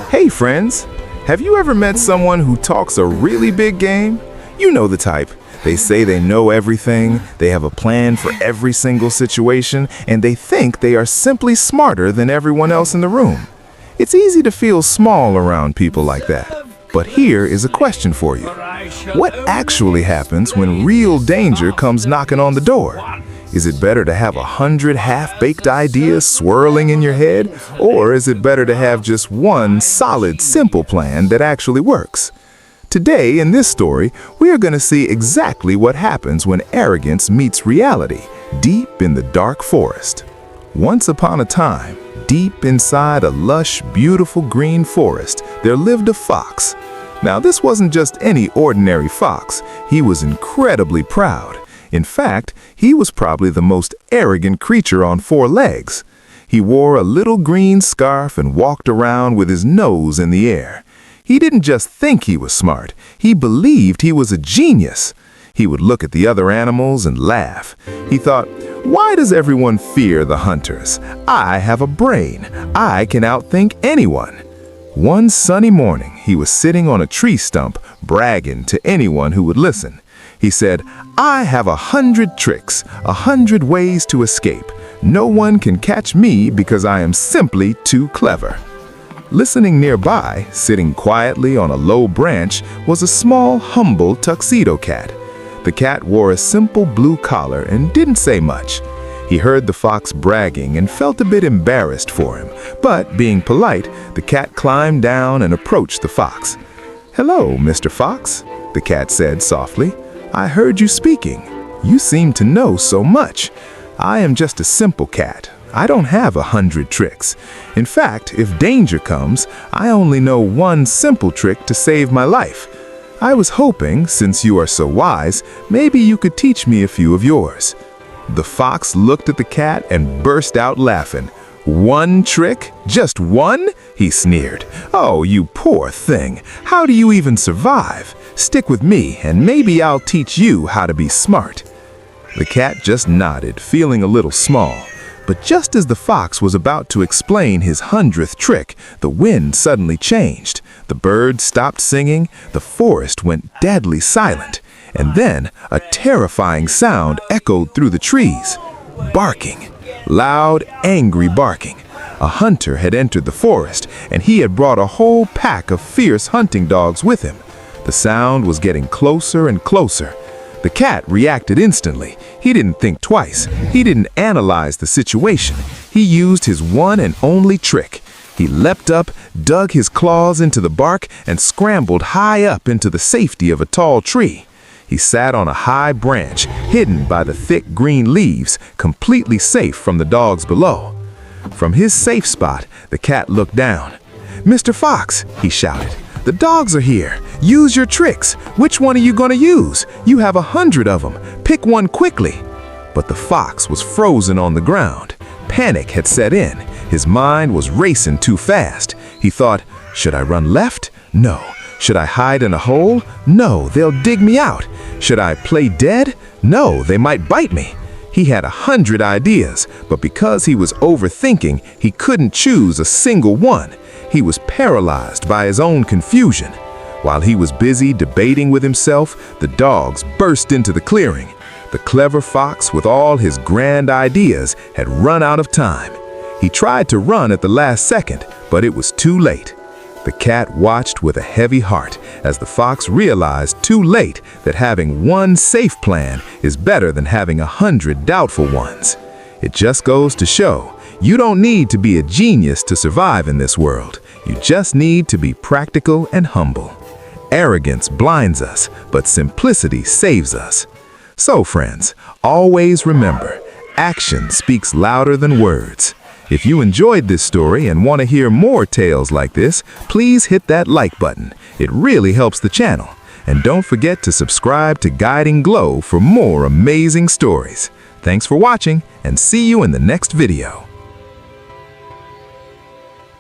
Hey friends, have you ever met someone who talks a really big game? You know the type. They say they know everything, they have a plan for every single situation, and they think they are simply smarter than everyone else in the room. It's easy to feel small around people like that. But here is a question for you. What actually happens when real danger comes knocking on the door? Is it better to have 100 half-baked ideas swirling in your head, or is it better to have just one solid, simple plan that actually works? Today, in this story, we are going to see exactly what happens when arrogance meets reality, deep in the dark forest. Once upon a time, deep inside a lush, beautiful green forest, there lived a fox. Now, this wasn't just any ordinary fox. He was incredibly proud. In fact, he was probably the most arrogant creature on four legs. He wore a little green scarf and walked around with his nose in the air. He didn't just think he was smart, he believed he was a genius. He would look at the other animals and laugh. He thought, why does everyone fear the hunters? I have a brain. I can outthink anyone. One sunny morning, he was sitting on a tree stump, bragging to anyone who would listen. He said, I have 100 tricks, 100 ways to escape. No one can catch me because I am simply too clever. Listening nearby, sitting quietly on a low branch, was a small, humble tuxedo cat. The cat wore a simple blue collar and didn't say much. He heard the fox bragging and felt a bit embarrassed for him, but being polite, the cat climbed down and approached the fox. Hello, Mr. Fox, the cat said softly. I heard you speaking. You seem to know so much. I am just a simple cat. I don't have 100 tricks. In fact, if danger comes, I only know one simple trick to save my life. I was hoping, since you are so wise, maybe you could teach me a few of yours. The fox looked at the cat and burst out laughing. One trick? Just one? He sneered. Oh, you poor thing. How do you even survive? Stick with me, and maybe I'll teach you how to be smart. The cat just nodded, feeling a little small. But just as the fox was about to explain his 100th trick, the wind suddenly changed. The birds stopped singing, the forest went deadly silent, and then a terrifying sound echoed through the trees. Barking. Loud, angry barking. A hunter had entered the forest, and he had brought a whole pack of fierce hunting dogs with him. The sound was getting closer and closer. The cat reacted instantly. He didn't think twice. He didn't analyze the situation. He used his one and only trick. He leapt up, dug his claws into the bark, and scrambled high up into the safety of a tall tree. He sat on a high branch, hidden by the thick green leaves, completely safe from the dogs below. From his safe spot, the cat looked down. Mr. Fox, he shouted. The dogs are here. Use your tricks. Which one are you going to use? You have 100 of them. Pick one quickly. But the fox was frozen on the ground. Panic had set in. His mind was racing too fast. He thought, should I run left? No. Should I hide in a hole? No, they'll dig me out. Should I play dead? No, they might bite me. He had 100 ideas, but because he was overthinking, he couldn't choose a single one. He was paralyzed by his own confusion. While he was busy debating with himself, the dogs burst into the clearing. The clever fox, with all his grand ideas, had run out of time. He tried to run at the last second, but it was too late. The cat watched with a heavy heart as the fox realized too late that having one safe plan is better than having 100 doubtful ones. It just goes to show, you don't need to be a genius to survive in this world. You just need to be practical and humble. Arrogance blinds us, but simplicity saves us. So friends, always remember, action speaks louder than words. If you enjoyed this story and want to hear more tales like this, please hit that like button. It really helps the channel. And don't forget to subscribe to Guiding Glow for more amazing stories. Thanks for watching, and see you in the next video.